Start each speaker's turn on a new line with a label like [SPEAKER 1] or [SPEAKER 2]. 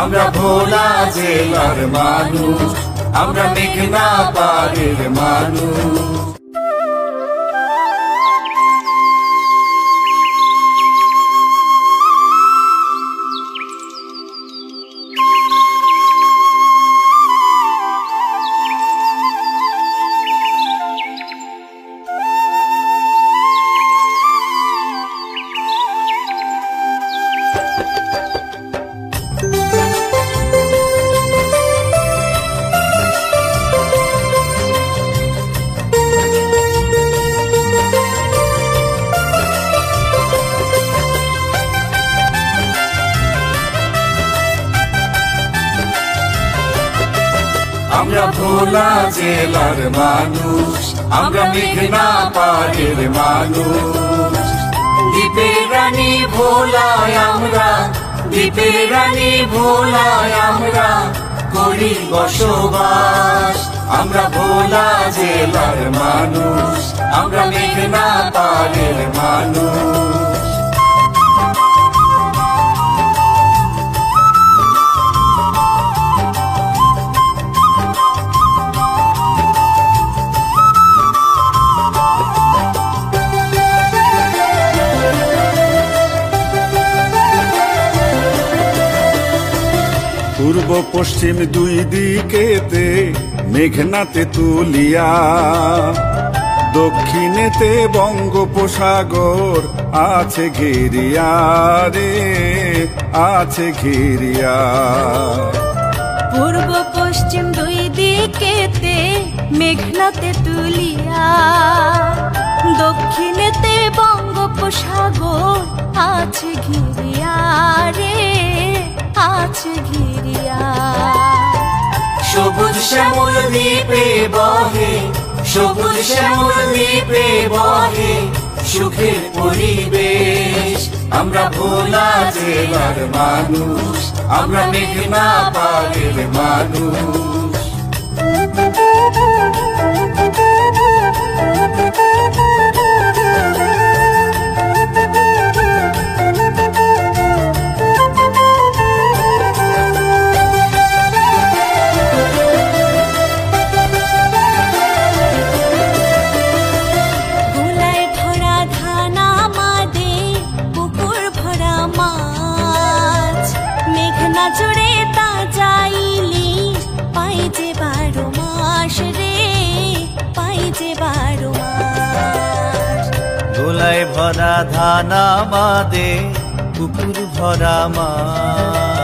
[SPEAKER 1] আমরা ভোলা জেলার মানুষ, আমরা মেঘনা পাড়ের মানুষ। আমরা ভোলা জেলার মানুষ, আমরা মেঘনা পাড়ের মানুষ। দ্বীপের রানী ভোলায় আমরা, দ্বীপের রানী ভোলায় আমরা করি বসবাস। আমরা ভোলা জেলার মানুষ, আমরা মেঘনা পাড়ের মানুষ। পূর্ব পশ্চিম দুই দিকেতে মেঘনাতে তুলিয়া, দক্ষিণেতে বঙ্গোপসাগর আছে ঘেরিয়া রে, আছে ঘেরিয়া।
[SPEAKER 2] পূর্ব পশ্চিম দুই দিকেতে মেঘনাতে তুলিয়া, দক্ষিণেতে বঙ্গোপসাগর আছে ঘিরিয়া রে, আছে ঘিরিয়া।
[SPEAKER 1] সবুজ শ্যামল দ্বীপে বহে, সবুজ শ্যামল দ্বীপে বহে সুখের পরিবেশ। আমরা ভোলা জেলার মানুষ, আমরা মেঘনা পাড়ের মানুষ।
[SPEAKER 2] জুড়ে তা যাইলি পাই যে 12 মাস রে, পাই যে 12 মাস।
[SPEAKER 3] ধুলায় ভরা ধান আমাদে, পুকুর ভরা মাছ।